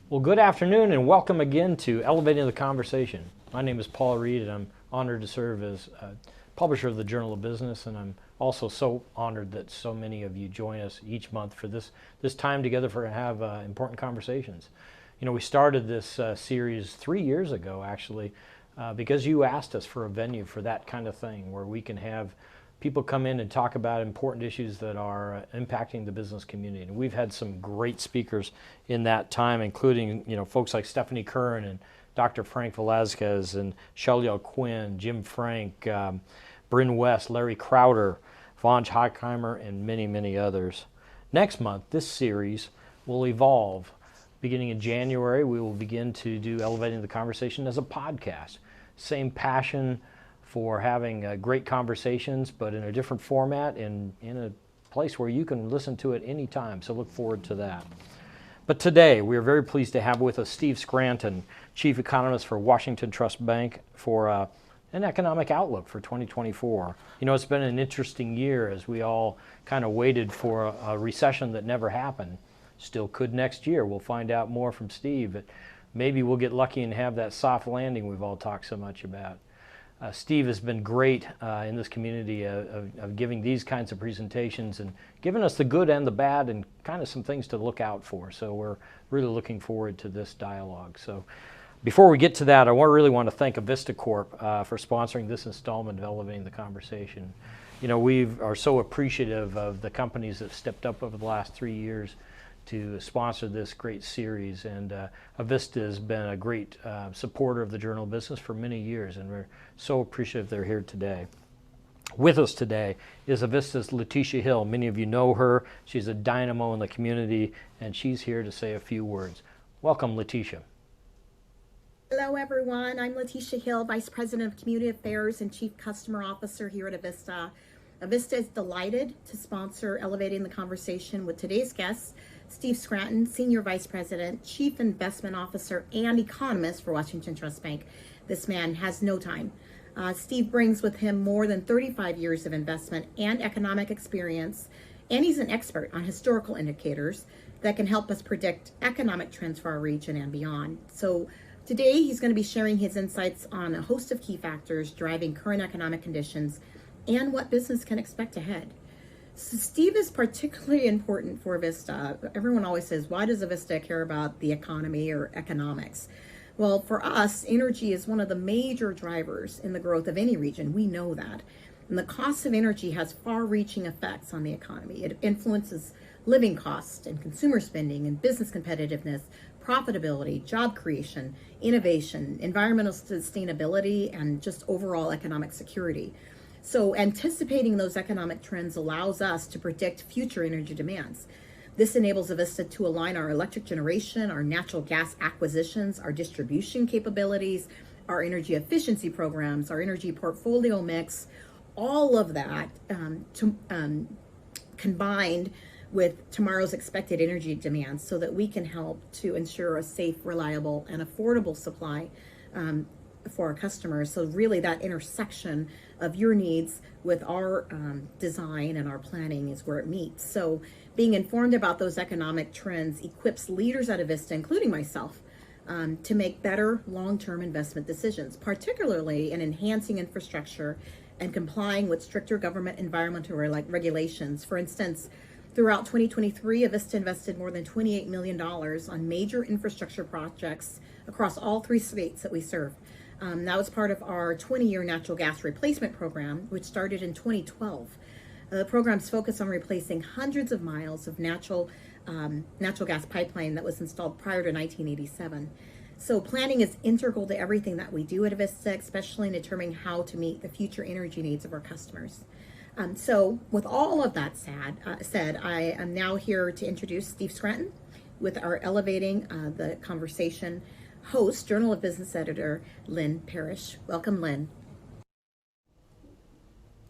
Well, good afternoon and welcome again to Elevating the Conversation. My name is Paul Reed and I'm honored to serve as publisher of the Journal of Business, and I'm also so honored that so many of you join us each month for this time together to have important conversations. You know, we started this series 3 years ago actually because you asked us for a venue for that kind of thing where we can have people come in and talk about important issues that are impacting the business community. And we've had some great speakers in that time, including folks like Stephanie Curran and Dr. Frank Velazquez and Shelley Quinn, Jim Frank, Bryn West, Larry Crowder, Vaughn Hockheimer, and many, many others. Next month, this series will evolve. Beginning in January, we will begin to do Elevating the Conversation as a podcast. Same passion for having great conversations, but in a different format and in a place where you can listen to it anytime. So look forward to that. But today, we are very pleased to have with us Steve Scranton, Chief Economist for Washington Trust Bank, for an economic outlook for 2024. You know, it's been an interesting year as we all kind of waited for a recession that never happened. Still could next year. We'll find out more from Steve, but maybe we'll get lucky and have that soft landing we've all talked so much about. Steve has been great in this community of giving these kinds of presentations and giving us the good and the bad and kind of some things to look out for. So we're really looking forward to this dialogue. So before we get to that, I really want to thank Avista Corp for sponsoring this installment of Elevating the Conversation. You know, we are so appreciative of the companies that stepped up over the last 3 years to sponsor this great series, and Avista has been a great supporter of the Journal of Business for many years, and we're so appreciative they're here today. With us today is Avista's Letitia Hill. Many of you know her. She's a dynamo in the community, and she's here to say a few words. Welcome, Letitia. Hello, everyone. I'm Letitia Hill, Vice President of Community Affairs and Chief Customer Officer here at Avista. Avista is delighted to sponsor Elevating the Conversation with today's guests, Steve Scranton, Senior Vice President, Chief Investment Officer, and Economist for Washington Trust Bank. This man has no time. Steve brings with him more than 35 years of investment and economic experience, and he's an expert on historical indicators that can help us predict economic trends for our region and beyond. So today he's going to be sharing his insights on a host of key factors driving current economic conditions and what business can expect ahead. So Steve is particularly important for Avista. Everyone always says, why does Avista care about the economy or economics? Well, for us, energy is one of the major drivers in the growth of any region. We know that. And the cost of energy has far-reaching effects on the economy. It influences living costs and consumer spending and business competitiveness, profitability, job creation, innovation, environmental sustainability, and just overall economic security. So anticipating those economic trends allows us to predict future energy demands. This enables Avista to align our electric generation, our natural gas acquisitions, our distribution capabilities, our energy efficiency programs, our energy portfolio mix, all of that combined with tomorrow's expected energy demands so that we can help to ensure a safe, reliable, and affordable supply for our customers. So really that intersection of your needs with our design and our planning is where it meets. So being informed about those economic trends equips leaders at Avista, including myself, to make better long-term investment decisions, particularly in enhancing infrastructure and complying with stricter government environmental regulations. For instance, throughout 2023, Avista invested more than $28 million on major infrastructure projects across all 3 states that we serve. That was part of our 20-year natural gas replacement program, which started in 2012. The program's focused on replacing hundreds of miles of natural gas pipeline that was installed prior to 1987. So planning is integral to everything that we do at Avista, especially in determining how to meet the future energy needs of our customers. So with all of that said, I am now here to introduce Steve Scranton with our Elevating the Conversation host, Journal of Business editor, Lynn Parrish. Welcome, Lynn.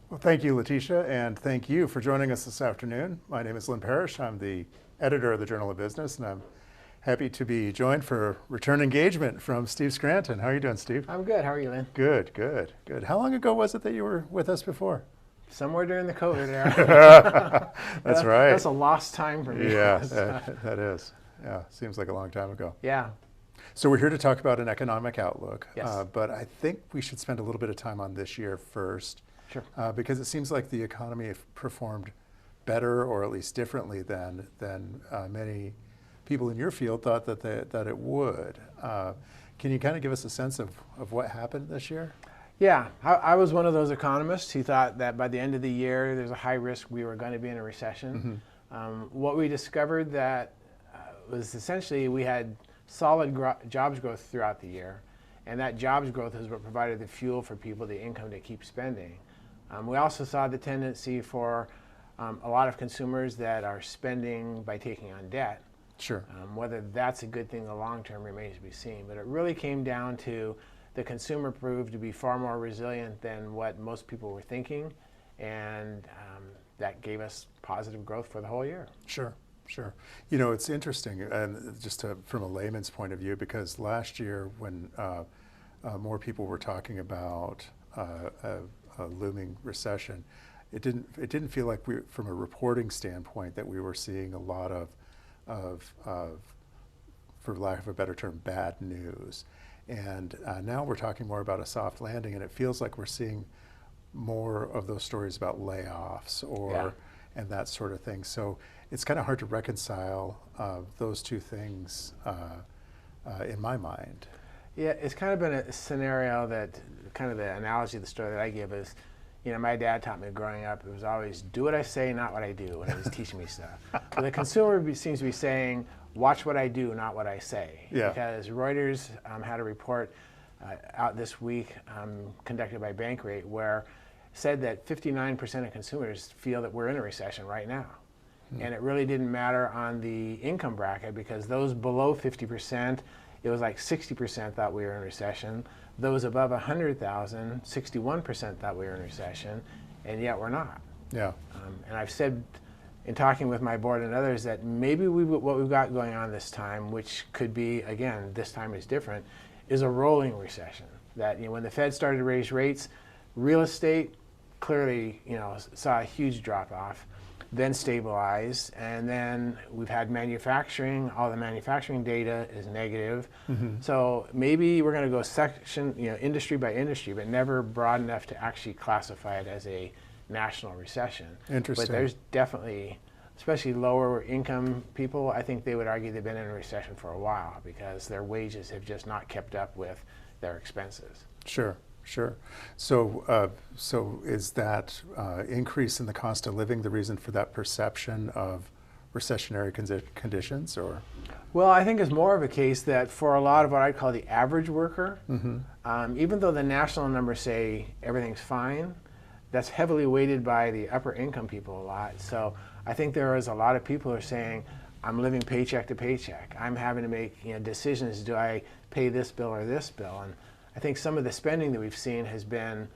Well, thank you, Letitia, and thank you for joining us this afternoon. My name is Lynn Parrish. I'm the editor of the Journal of Business, and I'm happy to be joined for return engagement from Steve Scranton. How are you doing, Steve? I'm good. How are you, Lynn? Good, good, good. How long ago was it that you were with us before? Somewhere during the COVID era. That's right. That's a lost time for me. Yeah, that is. Yeah, seems like a long time ago. Yeah. So we're here to talk about an economic outlook, Yes. but I think we should spend a little bit of time on this year first, Sure. because it seems like the economy performed better, or at least differently than many people in your field thought that it would. Can you kind of give us a sense of what happened this year? Yeah, I was one of those economists who thought that by the end of the year, there's a high risk we were going to be in a recession. What we discovered that was essentially we had solid jobs growth throughout the year, and that jobs growth is what provided the fuel for people, the income to keep spending. We also saw the tendency for a lot of consumers that are spending by taking on debt. Sure. Whether that's a good thing in the long term remains to be seen, but it really came down to the consumer proved to be far more resilient than what most people were thinking, and that gave us positive growth for the whole year. Sure, sure. You know, it's interesting, and just from a layman's point of view, because last year when more people were talking about a looming recession, it didn't feel like from a reporting standpoint, that we were seeing a lot of for lack of a better term, bad news. And now we're talking more about a soft landing, and it feels like we're seeing more of those stories about layoffs and that sort of thing. So it's kind of hard to reconcile those two things in my mind. Yeah, it's kind of been a scenario that kind of the analogy of the story that I give is, you know, my dad taught me growing up, it was always do what I say, not what I do, when he was teaching me stuff. So the consumer seems to be saying, watch what I do, not what I say. Yeah. Because Reuters had a report out this week conducted by Bankrate where said that 59% of consumers feel that we're in a recession right now. And it really didn't matter on the income bracket, because those below 50%, it was like 60% thought we were in a recession. Those above 100,000, 61% thought we were in a recession, and yet we're not. Yeah. And I've said in talking with my board and others that maybe what we've got going on this time, which could be, again, this time is different, is a rolling recession. That, you know, when the Fed started to raise rates, real estate clearly, you know, saw a huge drop off, then stabilized, and then we've had manufacturing. All the manufacturing data is negative. So maybe we're going to go section, you know, industry by industry, but never broad enough to actually classify it as a national recession. Interesting. But there's definitely, especially lower income people, I think they would argue they've been in a recession for a while because their wages have just not kept up with their expenses. Sure, sure. So, so is that increase in the cost of living the reason for that perception of recessionary conditions, or? Well, I think it's more of a case that for a lot of what I'd call the average worker, even though the national numbers say everything's fine, that's heavily weighted by the upper income people a lot. So I think there is a lot of people who are saying, I'm living paycheck to paycheck. I'm having to make, you know, decisions. Do I pay this bill or this bill? And I think some of the spending that we've seen has been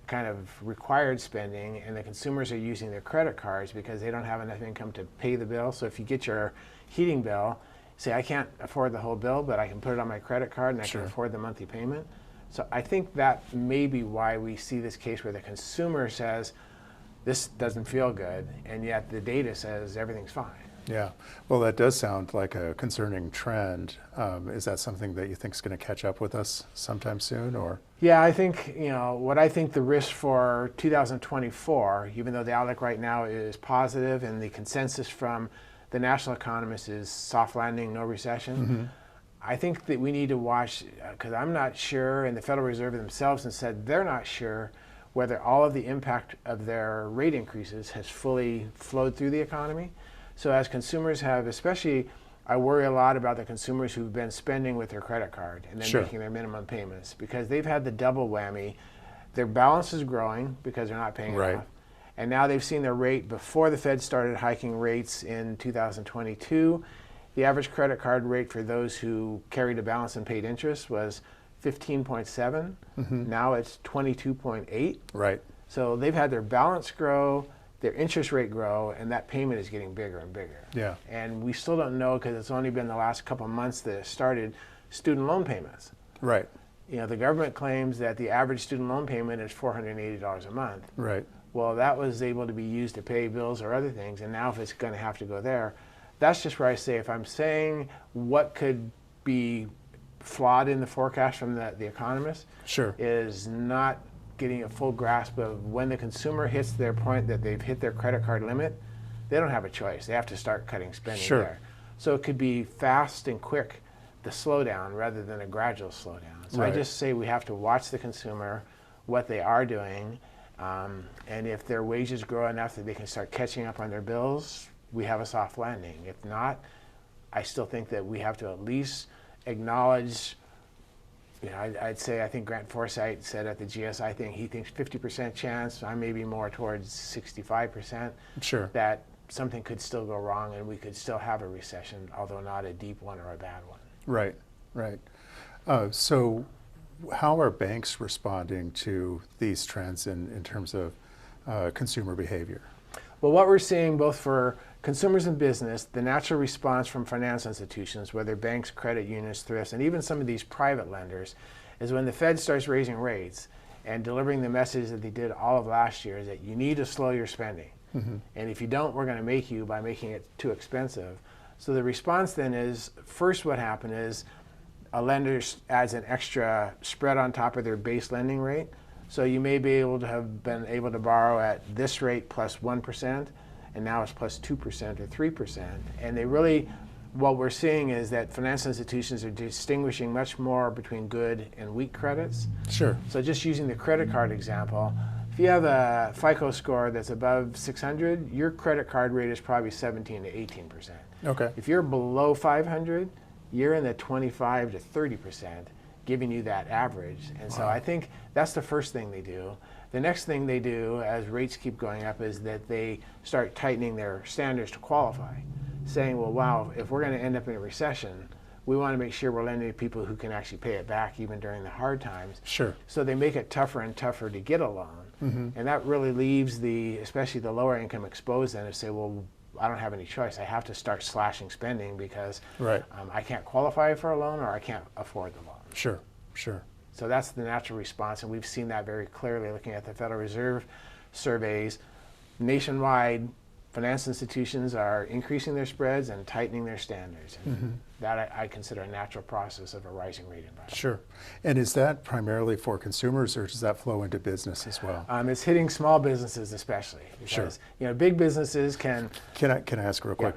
kind of required spending, and the consumers are using their credit cards because they don't have enough income to pay the bill. So if you get your heating bill, say, I can't afford the whole bill, but I can put it on my credit card and I can afford the monthly payment. So I think that may be why we see this case where the consumer says, this doesn't feel good, and yet the data says everything's fine. Yeah, well, that does sound like a concerning trend. Is that something that you think is going to catch up with us sometime soon, or? Yeah, I think, you know, what I think the risk for 2024, even though the outlook right now is positive and the consensus from the national economists is soft landing, no recession, I think that we need to watch, because I'm not sure, and the Federal Reserve themselves have said they're not sure whether all of the impact of their rate increases has fully flowed through the economy. So as consumers have, especially, I worry a lot about the consumers who've been spending with their credit card and then making their minimum payments, because they've had the double whammy. Their balance is growing because they're not paying it off. And now they've seen their rate before the Fed started hiking rates in 2022. The average credit card rate for those who carried a balance and paid interest was 15.7. Now it's 22.8. Right. So they've had their balance grow, their interest rate grow, and that payment is getting bigger and bigger. Yeah. And we still don't know, because it's only been the last couple of months that it started, student loan payments. Right. You know, the government claims that the average student loan payment is $480 a month. Right. Well, that was able to be used to pay bills or other things, and now if it's going to have to go there, that's just where I say, if I'm saying what could be flawed in the forecast from the Economist, Sure. is not getting a full grasp of when the consumer hits their point that they've hit their credit card limit, they don't have a choice. They have to start cutting spending Sure. there. So it could be fast and quick, the slowdown, rather than a gradual slowdown. So Right. I just say we have to watch the consumer, what they are doing, and if their wages grow enough that they can start catching up on their bills, we have a soft landing. If not, I still think that we have to at least acknowledge, I'd say, I think Grant Forsythe said at the GSI thing, he thinks 50% chance, I may be more towards 65%, Sure. that something could still go wrong and we could still have a recession, although not a deep one or a bad one. Right, right. So how are banks responding to these trends in terms of consumer behavior? Well, what we're seeing both for consumers and business, the natural response from financial institutions, whether banks, credit unions, thrifts, and even some of these private lenders, is when the Fed starts raising rates and delivering the message that they did all of last year, is that you need to slow your spending. Mm-hmm. And if you don't, we're going to make you by making it too expensive. So the response then is, first what happened is a lender adds an extra spread on top of their base lending rate. So you may be able to have been able to borrow at this rate plus 1%, and now it's plus 2% or 3%. And they really, what we're seeing is that financial institutions are distinguishing much more between good and weak credits. Sure. So just using the credit card example, if you have a FICO score that's above 600, your credit card rate is probably 17 to 18%. Okay. If you're below 500, you're in the 25 to 30%, giving you that average. And so I think that's the first thing they do. The next thing they do as rates keep going up is that they start tightening their standards to qualify, saying, well, wow, if we're going to end up in a recession, we want to make sure we're lending to people who can actually pay it back even during the hard times. Sure. So they make it tougher and tougher to get a loan. Mm-hmm. And that really leaves especially the lower income exposed then to say, well, I don't have any choice. I have to start slashing spending because Right. I can't qualify for a loan or I can't afford the loan. Sure, sure. So that's the natural response, and we've seen that very clearly looking at the Federal Reserve surveys. Nationwide, financial institutions are increasing their spreads and tightening their standards. And that I consider a natural process of a rising rate environment. Sure. And is that primarily for consumers, or does that flow into business as well? It's hitting small businesses especially. Because, big businesses can... Can I ask real quick?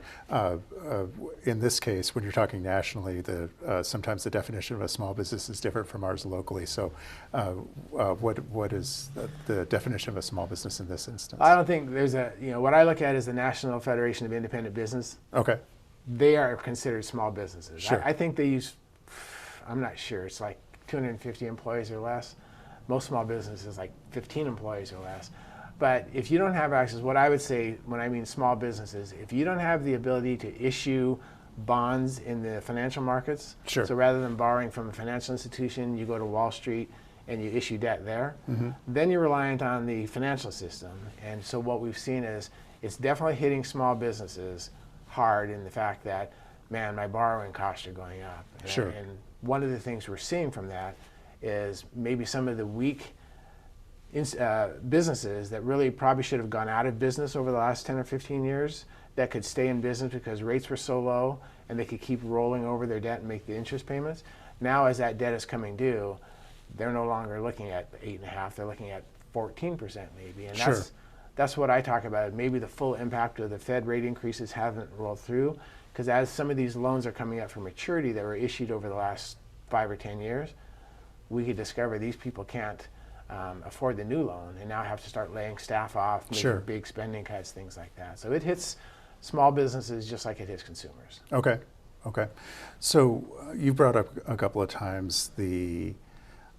In this case, when you're talking nationally, sometimes the definition of a small business is different from ours locally. So what is the definition of a small business in this instance? I don't think there's what I look at is the National Federation of Independent Business. Okay. They are considered small businesses. Sure. I think they use, I'm not sure, it's like 250 employees or less. Most small businesses like 15 employees or less. But if you don't have access, what I would say when I mean small businesses, if you don't have the ability to issue bonds in the financial markets, Sure. so rather than borrowing from a financial institution, you go to Wall Street and you issue debt there, then you're reliant on the financial system. And so what we've seen is it's definitely hitting small businesses hard in the fact that, man, my borrowing costs are going up. Sure. And one of the things we're seeing from that is maybe some of the weak businesses that really probably should have gone out of business over the last 10 or 15 years that could stay in business because rates were so low and they could keep rolling over their debt and make the interest payments. Now as that debt is coming due, they're no longer looking at 8.5%, they're looking at 14% maybe. And Sure. that's what I talk about. Maybe the full impact of the Fed rate increases haven't rolled through, because as some of these loans are coming up for maturity that were issued over the last 5 or 10 years, we could discover these people can't afford the new loan and now have to start laying staff off, making Sure. big spending cuts, things like that. So it hits small businesses just like it hits consumers. Okay, okay. So you brought up a couple of times the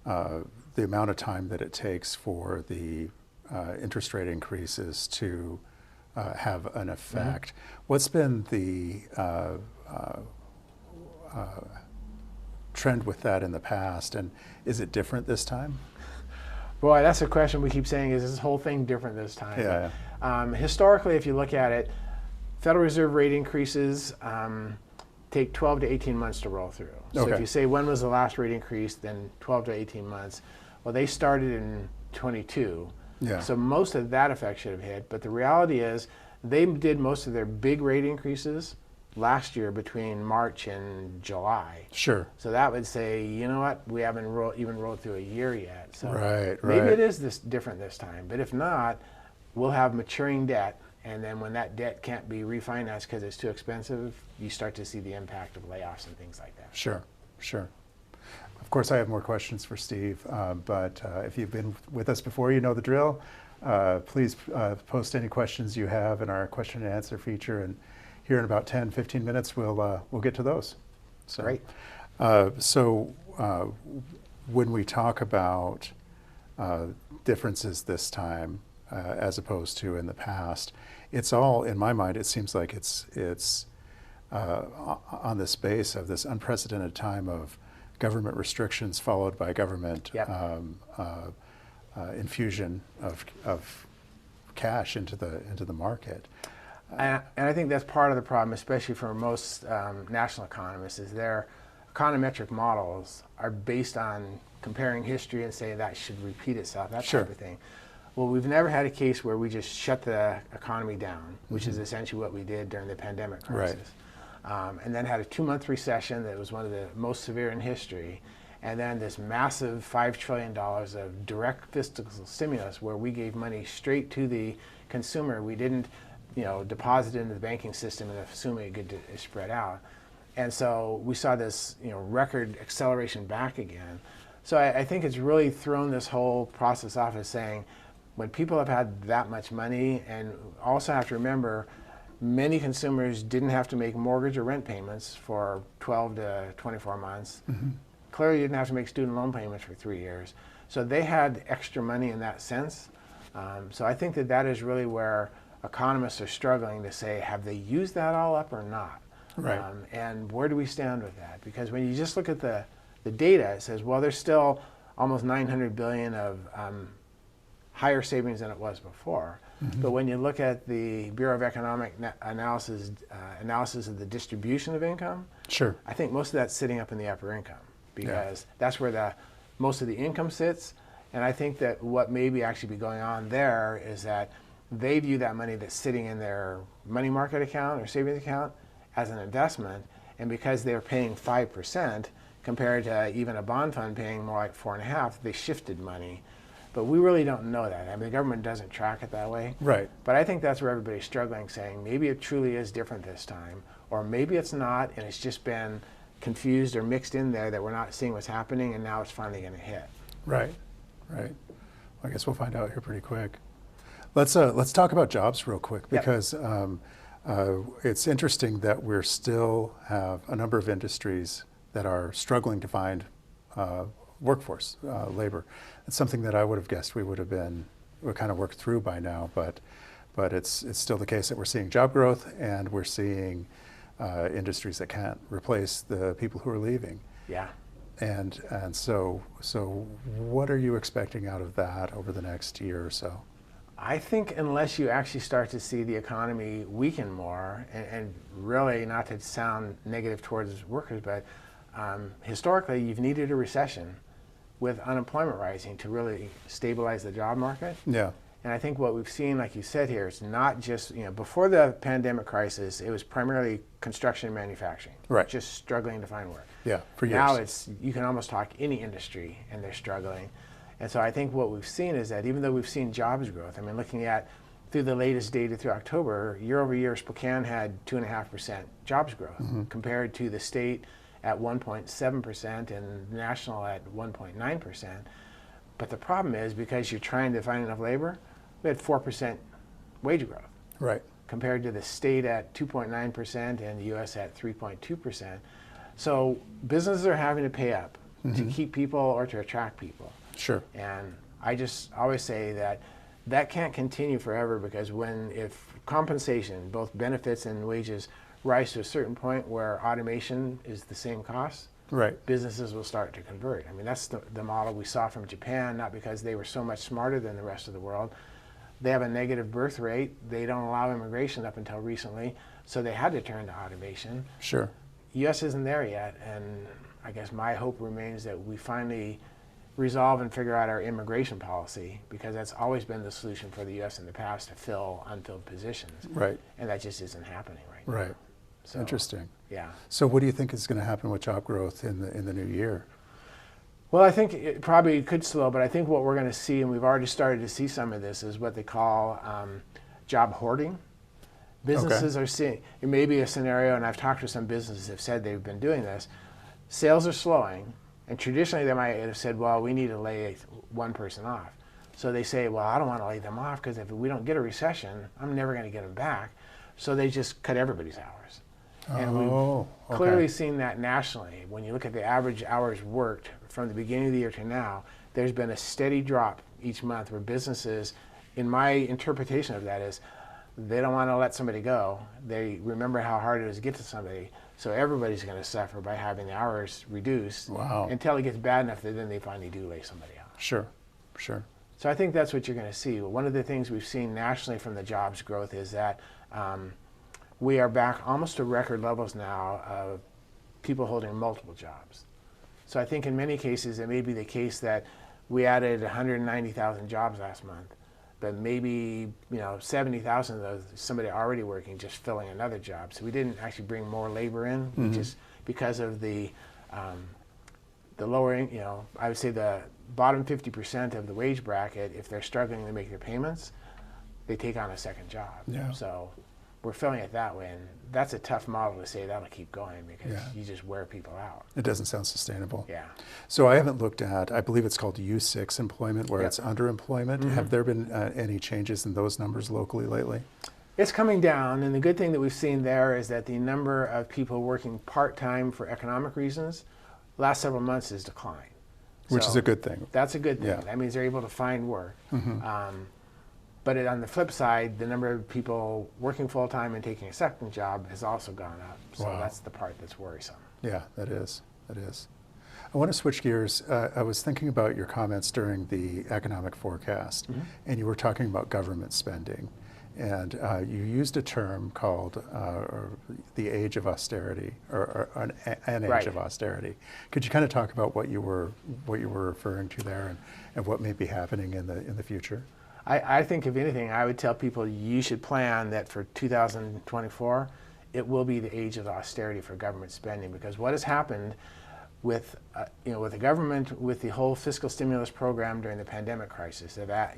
amount of time that it takes for the interest rate increases to have an effect. What's been the trend with that in the past, and is it different this time? Boy, that's a question we keep saying, is this whole thing different this time? Yeah. Historically, if you look at it, Federal Reserve rate increases take 12 to 18 months to roll through. So Okay. if you say when was the last rate increase, then 12 to 18 months. Well, they started in 22. Yeah. So most of that effect should have hit. But the reality is they did most of their big rate increases last year between March and July. Sure. So that would say, you know what, we haven't even rolled through a year yet. So Right, maybe right. it is different this time. But if not, we'll have maturing debt. And then when that debt can't be refinanced because it's too expensive, you start to see the impact of layoffs and things like that. Sure, sure. Of course, I have more questions for Steve, but if you've been with us before, you know the drill. Please post any questions you have in our question and answer feature, and here in about 10, 15 minutes, we'll get to those. So, Great. When we talk about differences this time, as opposed to in the past, it's all, in my mind, it seems like it's on this base of this unprecedented time of government restrictions followed by government Yep. infusion of cash into the market. And I think that's part of the problem, especially for most national economists, is their econometric models are based on comparing history and saying that should repeat itself, that Sure. type of thing. Well, we've never had a case where we just shut the economy down, which is essentially what we did during the pandemic crisis. And then had a 2-month recession that was one of the most severe in history. And then this massive $5 trillion of direct fiscal stimulus where we gave money straight to the consumer. We didn't, deposit it into the banking system and assume it could spread out. And so we saw this, record acceleration back again. So I think it's really thrown this whole process off as saying, when people have had that much money, and also have to remember, many consumers didn't have to make mortgage or rent payments for 12 to 24 months. Mm-hmm. Clearly didn't have to make student loan payments for 3 years. So they had extra money in that sense. So I think that is really where economists are struggling to say, have they used that all up or not? Right. And where do we stand with that? Because when you just look at the data, it says, well, there's still almost 900 billion of higher savings than it was before. Mm-hmm. But when you look at the Bureau of Economic Analysis of the distribution of income, Sure. I think most of that's sitting up in the upper income, because that's where most of the income sits. And I think that what may be actually be going on there is that they view that money that's sitting in their money market account or savings account as an investment. And because they're paying 5% compared to even a bond fund paying more like 4.5%, they shifted money. But we really don't know that. I mean, the government doesn't track it that way. Right. But I think that's where everybody's struggling, saying maybe it truly is different this time, or maybe it's not, and it's just been confused or mixed in there that we're not seeing what's happening, and now it's finally going to hit. Right. Right. Well, I guess we'll find out here pretty quick. Let's talk about jobs real quick, because it's interesting that we're still have a number of industries that are struggling to find workforce, labor. It's something that I would have guessed we kind of worked through by now, but it's still the case that we're seeing job growth, and we're seeing industries that can't replace the people who are leaving. Yeah. And so what are you expecting out of that over the next year or so? I think unless you actually start to see the economy weaken more, and really not to sound negative towards workers, but historically you've needed a recession with unemployment rising to really stabilize the job market. Yeah. And I think what we've seen, like you said here, is not just, before the pandemic crisis, it was primarily construction and manufacturing. Right. Just struggling to find work. Yeah, for years. Now you can almost talk any industry and they're struggling. And so I think what we've seen is that even though we've seen jobs growth, I mean, looking at through the latest data through October, year over year, Spokane had 2.5% jobs growth compared to the state at 1.7% and national at 1.9%. But the problem is, because you're trying to find enough labor, we had 4% wage growth. Right. Compared to the state at 2.9% and the U.S. at 3.2%. So businesses are having to pay up to keep people or to attract people. Sure. And I just always say that can't continue forever, because if compensation, both benefits and wages, rise to a certain point where automation is the same cost, Right. businesses will start to convert. I mean, that's the model we saw from Japan, not because they were so much smarter than the rest of the world. They have a negative birth rate. They don't allow immigration up until recently, so they had to turn to automation. Sure. U.S. isn't there yet, and I guess my hope remains that we finally resolve and figure out our immigration policy, because that's always been the solution for the U.S. in the past, to fill unfilled positions. Right. And that just isn't happening right now. Right. So, Interesting. Yeah. So what do you think is going to happen with job growth in the new year? Well, I think it probably could slow, but I think what we're going to see, and we've already started to see some of this, is what they call job hoarding. Businesses are seeing, it may be a scenario, and I've talked to some businesses that have said they've been doing this. Sales are slowing, and traditionally they might have said, well, we need to lay one person off. So they say, well, I don't want to lay them off because if we don't get a recession, I'm never going to get them back. So they just cut everybody's hours. And we've clearly seen that nationally. When you look at the average hours worked from the beginning of the year to now, there's been a steady drop each month where businesses, in my interpretation of that, is they don't want to let somebody go. They remember how hard it is to get to somebody. So everybody's going to suffer by having the hours reduced until it gets bad enough that then they finally do lay somebody off. Sure, sure. So I think that's what you're going to see. One of the things we've seen nationally from the jobs growth is that we are back almost to record levels now of people holding multiple jobs. So I think in many cases it may be the case that we added 190,000 jobs last month, but maybe 70,000 of those somebody already working, just filling another job. So we didn't actually bring more labor in, just because of the lowering. I would say the bottom 50% of the wage bracket, if they're struggling to make their payments, they take on a second job. Yeah. So we're filling it that way, and that's a tough model to say that'll keep going because you just wear people out. It doesn't sound sustainable. Yeah. So I haven't looked at, I believe it's called U6 employment, where it's underemployment. Have there been any changes in those numbers locally lately? It's coming down, and the good thing that we've seen there is that the number of people working part-time for economic reasons last several months has declined. Which is a good thing. That's a good thing. Yeah. That means they're able to find work. But on the flip side, the number of people working full-time and taking a second job has also gone up. So that's the part that's worrisome. Yeah, that is. That is. I want to switch gears. I was thinking about your comments during the economic forecast, and you were talking about government spending. And you used a term called the age of austerity, or an age of austerity. Could you kind of talk about what you were referring to there, and what may be happening in the future? I think, if anything, I would tell people you should plan that for 2024, it will be the age of austerity for government spending, because what has happened with with the government, with the whole fiscal stimulus program during the pandemic crisis, of that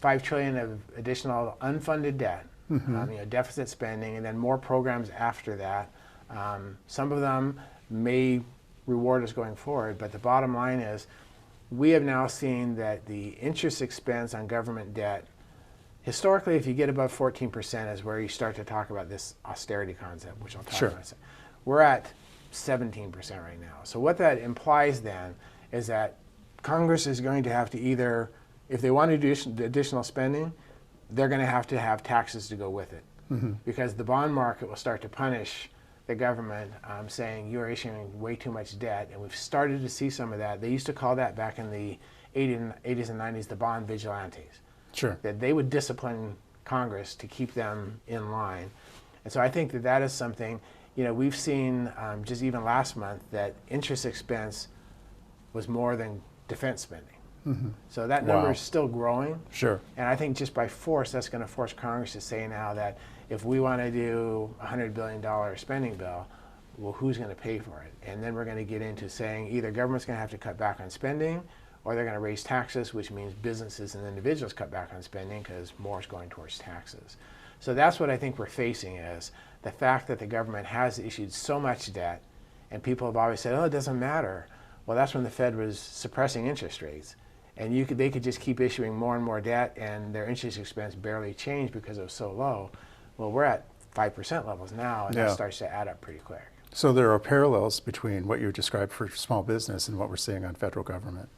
$5 trillion of additional unfunded debt, deficit spending, and then more programs after that. Some of them may reward us going forward, but the bottom line is we have now seen that the interest expense on government debt, historically, if you get above 14% is where you start to talk about this austerity concept, which I'll talk about. We're at 17% right now. So what that implies then is that Congress is going to have to either, if they want to do additional spending, they're going to have taxes to go with it. Because the bond market will start to punish the government, saying you are issuing way too much debt. And we've started to see some of that. They used to call that back in the 80s and 90s the bond vigilantes. Sure. That they would discipline Congress to keep them in line. And so I think that that is something, we've seen just even last month that interest expense was more than defense spending. So that number is still growing. Sure. And I think just by force, that's going to force Congress to say now that if we want to do a $100 billion spending bill, well, who's going to pay for it? And then we're going to get into saying either government's going to have to cut back on spending, or they're going to raise taxes, which means businesses and individuals cut back on spending because more is going towards taxes. So that's what I think we're facing, is the fact that the government has issued so much debt, and people have always said, oh, it doesn't matter. Well, that's when the Fed was suppressing interest rates. And they could just keep issuing more and more debt, and their interest expense barely changed because it was so low. Well, we're at 5% levels now, and that starts to add up pretty quick. So there are parallels between what you described for small business and what we're seeing on federal government.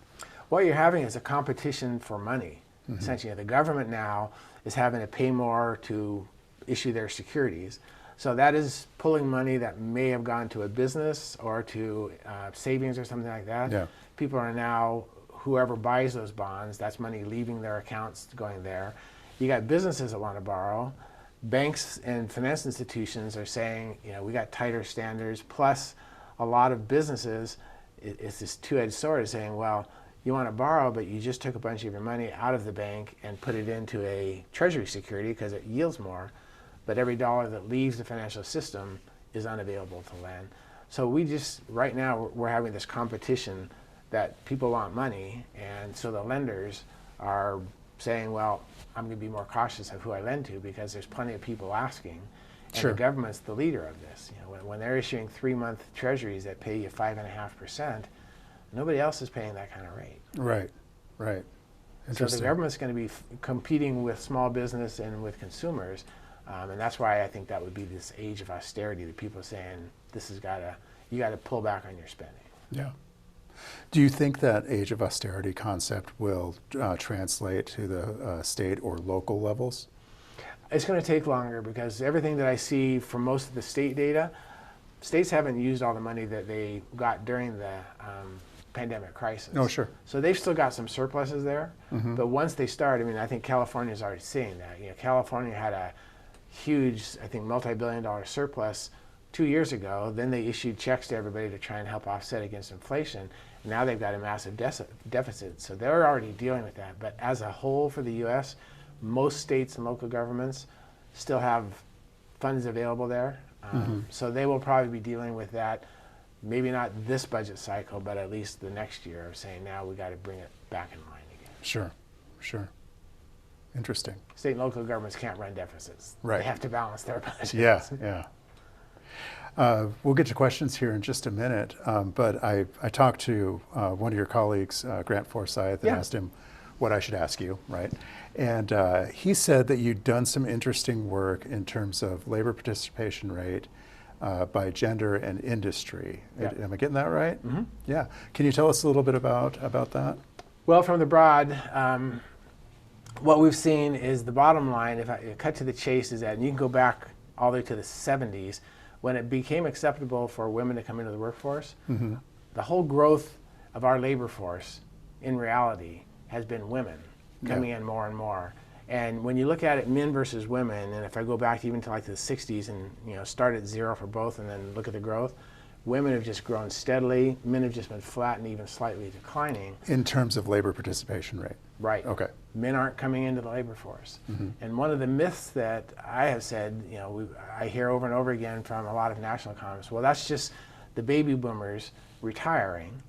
What you're having is a competition for money. Essentially, the government now is having to pay more to issue their securities. So that is pulling money that may have gone to a business or to savings or something like that. Yeah. People are now, whoever buys those bonds, that's money leaving their accounts going there. You got businesses that want to borrow. Banks and finance institutions are saying, we got tighter standards. Plus, a lot of businesses, it's this two-edged sword, saying, well, you want to borrow, but you just took a bunch of your money out of the bank and put it into a treasury security because it yields more. but every dollar that leaves the financial system is unavailable to lend. So we just, right now, we're having this competition that people want money, and so the lenders are saying, well, I'm going to be more cautious of who I lend to because there's plenty of people asking. And Sure. the government's the leader of this. You know, when they're issuing 3-month treasuries that pay you 5.5%, nobody else is paying that kind of rate. Right, right. So Interesting. the government's going to be competing with small business and with consumers, and that's why I think that would be this age of austerity that people are saying you got to pull back on your spending. Yeah. Do you think that age of austerity concept will translate to the state or local levels? It's going to take longer because everything that I see from most of the state data, states haven't used all the money that they got during the pandemic crisis. Oh, sure. So they've still got some surpluses there. Mm-hmm. But once they start, I mean, I think California's already seeing that. You know, California had a huge, I think, multi-billion-dollar surplus 2 years ago. Then they issued checks to everybody to try and help offset against inflation. Now they've got a massive deficit. So they're already dealing with that. But as a whole for the U.S., most states and local governments still have funds available there. So they will probably be dealing with that, maybe not this budget cycle, but at least the next year, of saying now we got to bring it back in line again. Sure, sure. Interesting. State and local governments can't run deficits. Right. They have to balance their budgets. Yeah, yeah. We'll get to questions here in just a minute, but I talked to one of your colleagues, Grant Forsyth, and Yeah. asked him what I should ask you, right? And he said that you'd done some interesting work in terms of labor participation rate by gender and industry. Yeah. Am I getting that right? Mm-hmm. Yeah. Can you tell us a little bit about that? Well, from the broad, what we've seen is the bottom line, if I cut to the chase, is that, and you can go back all the way to the 70s, when it became acceptable for women to come into the workforce, Mm-hmm. the whole growth of our labor force, in reality, has been women coming in more and more. And when you look at it, men versus women, and if I go back even to like the 60s and start at zero for both and then look at the growth, women have just grown steadily, men have just been flat and even slightly declining. In terms of labor participation rate? Right. Okay. Men aren't coming into the labor force. Mm-hmm. And one of the myths that I have said, I hear over and over again from a lot of national economists, well, that's just the baby boomers retiring.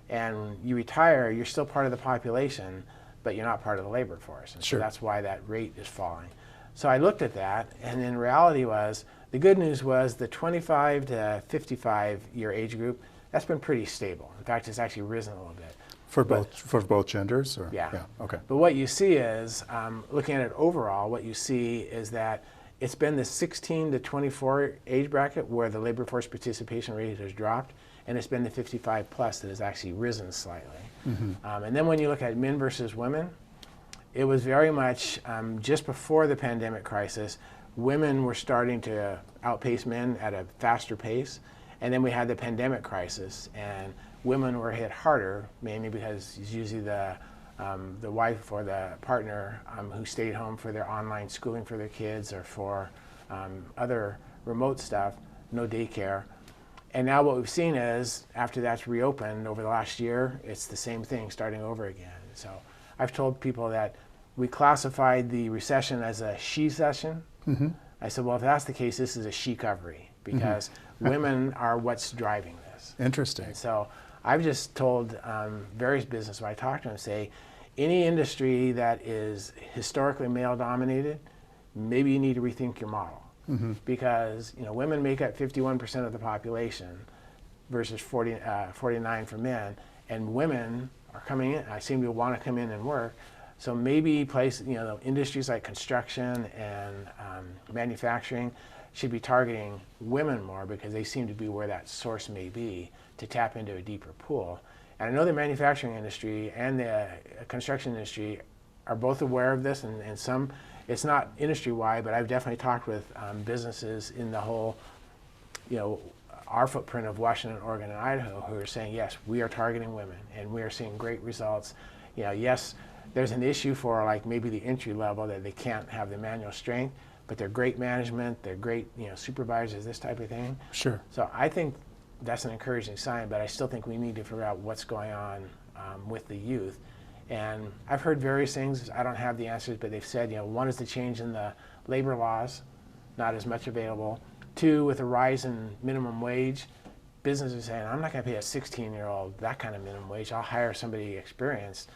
And you retire, you're still part of the population, but you're not part of the labor force. And Sure. so that's why that rate is falling. So I looked at that, and in reality the good news was the 25 to 55 year age group, that's been pretty stable. In fact, it's actually risen a little bit. For both genders? Or? Yeah. Okay. But what you see is, looking at it overall, what you see is that it's been the 16 to 24 age bracket where the labor force participation rate has dropped, and it's been the 55 plus that has actually risen slightly. Mm-hmm. And then when you look at men versus women, it was very much just before the pandemic crisis, women were starting to outpace men at a faster pace. And then we had the pandemic crisis, and women were hit harder, mainly because it's usually the wife or the partner who stayed home for their online schooling for their kids or for other remote stuff, no daycare. And now what we've seen is, after that's reopened over the last year, it's the same thing starting over again. So I've told people that we classified the recession as a she-cession. Mm-hmm. I said, well, if that's the case, this is a she-covery, because women are what's driving this. Interesting. And so I've just told various businesses when I talk to them, say, any industry that is historically male-dominated, maybe you need to rethink your model. Mm-hmm. Because women make up 51% of the population versus 49 for men, and women are coming in. I seem to want to come in and work. So maybe industries like construction and manufacturing should be targeting women more, because they seem to be where that source may be to tap into a deeper pool. And I know the manufacturing industry and the construction industry are both aware of this, and some. It's not industry-wide, but I've definitely talked with businesses in the whole, our footprint of Washington, Oregon, and Idaho, who are saying, yes, we are targeting women, and we are seeing great results. Yes, there's an issue for maybe the entry level that they can't have the manual strength, but they're great management, they're great supervisors, this type of thing. Sure. So I think that's an encouraging sign, but I still think we need to figure out what's going on with the youth. And I've heard various things. I don't have the answers, but they've said, one is the change in the labor laws not as much available. 2, with a rise in minimum wage, businesses are saying, I'm not going to pay a 16-year-old that kind of minimum wage. I'll hire somebody experienced.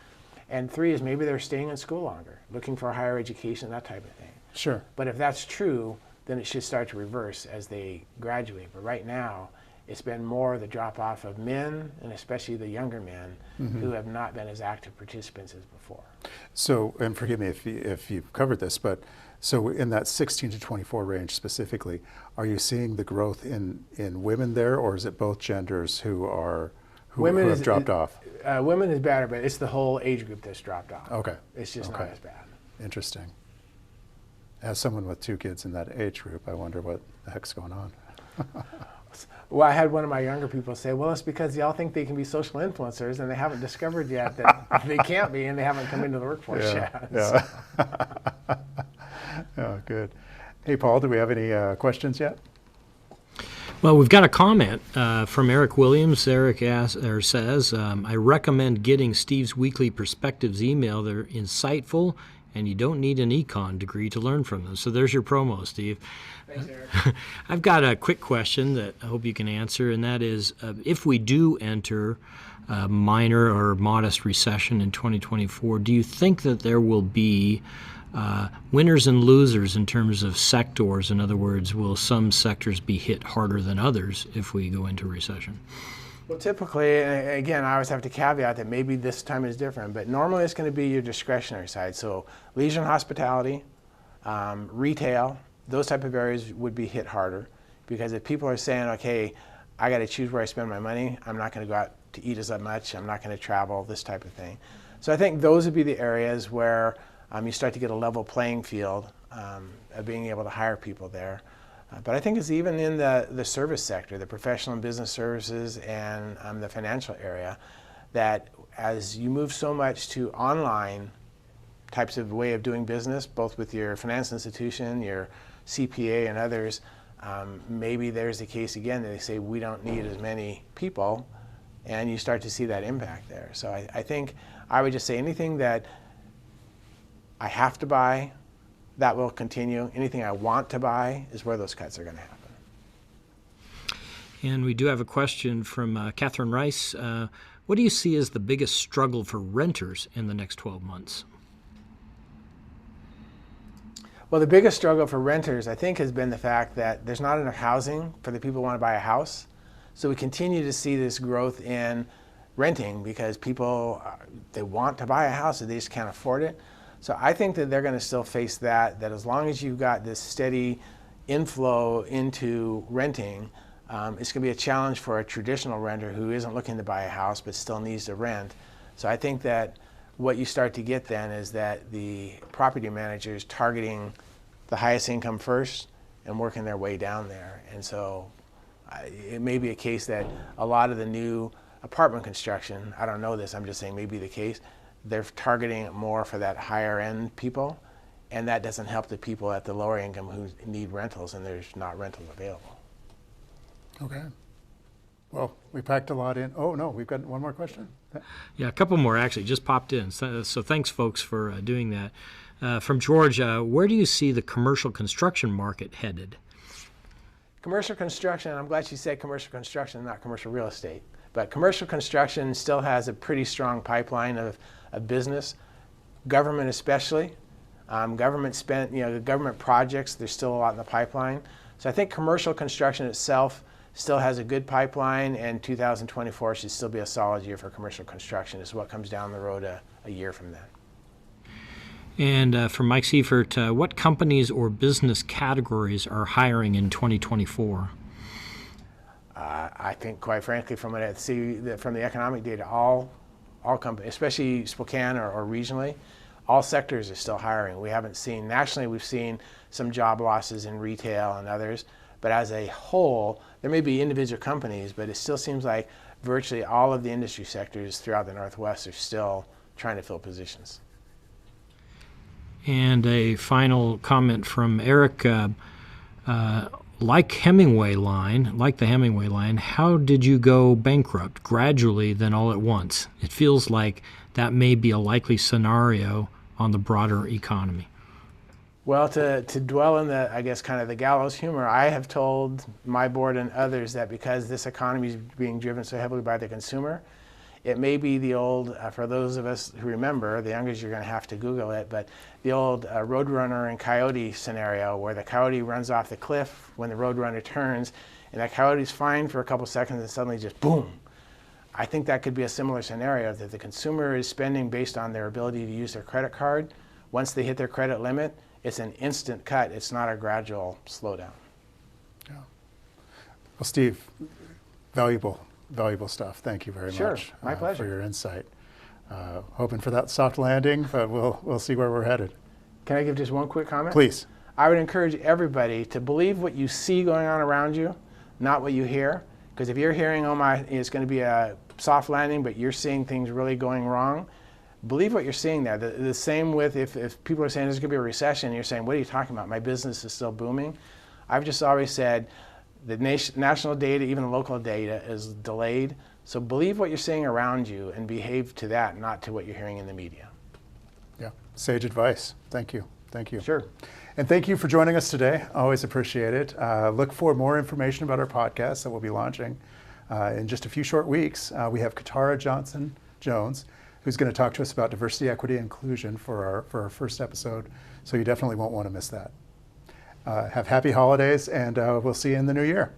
And 3 is maybe they're staying in school longer, looking for a higher education, that type of thing. Sure. But if that's true, then it should start to reverse as they graduate. But right now, it's been more the drop-off of men, and especially the younger men, who have not been as active participants as before. So, and forgive me if you've covered this, but so in that 16 to 24 range specifically, are you seeing the growth in women there, or is it both genders who have dropped off? Women is better, but it's the whole age group that's dropped off. Okay. It's just not as bad. Interesting. As someone with 2 kids in that age group, I wonder what the heck's going on. Well, I had one of my younger people say, well, it's because y'all think they can be social influencers and they haven't discovered yet that they can't be, and they haven't come into the workforce yet. Yeah. Oh, good. Hey, Paul, do we have any questions yet? Well, we've got a comment from Eric Williams. Eric says, I recommend getting Steve's weekly perspectives email. They're insightful, and you don't need an econ degree to learn from them. So there's your promo, Steve. Thanks, Eric. I've got a quick question that I hope you can answer, and that is, if we do enter a minor or modest recession in 2024, do you think that there will be winners and losers in terms of sectors? In other words, will some sectors be hit harder than others if we go into recession? Well, typically, again, I always have to caveat that maybe this time is different, but normally it's going to be your discretionary side. So leisure and hospitality, retail, those type of areas would be hit harder, because if people are saying, okay, I got to choose where I spend my money, I'm not going to go out to eat as much, I'm not going to travel, this type of thing. So I think those would be the areas where you start to get a level playing field of being able to hire people there. But I think it's even in the service sector, the professional and business services, and the financial area, that as you move so much to online types of way of doing business, both with your finance institution, your CPA, and others, maybe there's a case again that they say we don't need as many people, and you start to see that impact there. So I think I would just say anything that I have to buy, that will continue. Anything I want to buy is where those cuts are going to happen. And we do have a question from Catherine Rice. What do you see as the biggest struggle for renters in the next 12 months? Well, the biggest struggle for renters, I think, has been the fact that there's not enough housing for the people who want to buy a house. So we continue to see this growth in renting because people, they want to buy a house, and they just can't afford it. So I think that they're going to still face that as long as you've got this steady inflow into renting, it's going to be a challenge for a traditional renter who isn't looking to buy a house but still needs to rent. So I think that what you start to get then is that the property managers targeting the highest income first and working their way down there. And so it may be a case that a lot of the new apartment construction, I don't know this, I'm just saying maybe the case, they're targeting it more for that higher end people, and that doesn't help the people at the lower income who need rentals, and there's not rentals available. Okay. Well, we packed a lot in. Oh, no, we've got one more question. Yeah, a couple more actually just popped in. So thanks, folks, for doing that. From George, where do you see the commercial construction market headed? Commercial construction, I'm glad you said commercial construction, not commercial real estate. But commercial construction still has a pretty strong pipeline of business, government especially. Government spent, the government projects, there's still a lot in the pipeline. So I think commercial construction itself still has a good pipeline, and 2024 should still be a solid year for commercial construction. Is what comes down the road a year from then. And from Mike Seifert, what companies or business categories are hiring in 2024? I think, quite frankly, from what I see from the economic data, all companies, especially Spokane or regionally, all sectors are still hiring. We haven't seen, nationally we've seen some job losses in retail and others, but as a whole, there may be individual companies, but it still seems like virtually all of the industry sectors throughout the Northwest are still trying to fill positions. And a final comment from Eric. Like the Hemingway line, how did you go bankrupt? Gradually, then all at once? It feels like that may be a likely scenario on the broader economy. Well, to dwell in the, I guess, kind of the gallows humor, I have told my board and others that because this economy is being driven so heavily by the consumer, it may be the old, for those of us who remember, the youngers, you're going to have to Google it, but the old Roadrunner and Coyote scenario where the coyote runs off the cliff when the Roadrunner turns, and that coyote's fine for a couple seconds and suddenly just boom. I think that could be a similar scenario, that the consumer is spending based on their ability to use their credit card. Once they hit their credit limit, it's an instant cut. It's not a gradual slowdown. Yeah. Well, Steve, valuable stuff. Thank you very Sure, much my pleasure. for your insight. Hoping for that soft landing, but we'll see where we're headed. Can I give just one quick comment? Please. I would encourage everybody to believe what you see going on around you, not what you hear. Because if you're hearing, oh my, it's going to be a soft landing, but you're seeing things really going wrong, believe what you're seeing there. The same with if people are saying there's going to be a recession, and you're saying, what are you talking about? My business is still booming. I've just always said the national data, even the local data, is delayed. So believe what you're seeing around you and behave to that, not to what you're hearing in the media. Yeah, sage advice. Thank you. Thank you. Sure. And thank you for joining us today. Always appreciate it. Look for more information about our podcast that we'll be launching in just a few short weeks. We have Katara Jones, who's going to talk to us about diversity, equity, and inclusion for our first episode. So you definitely won't want to miss that. Have happy holidays, and we'll see you in the new year.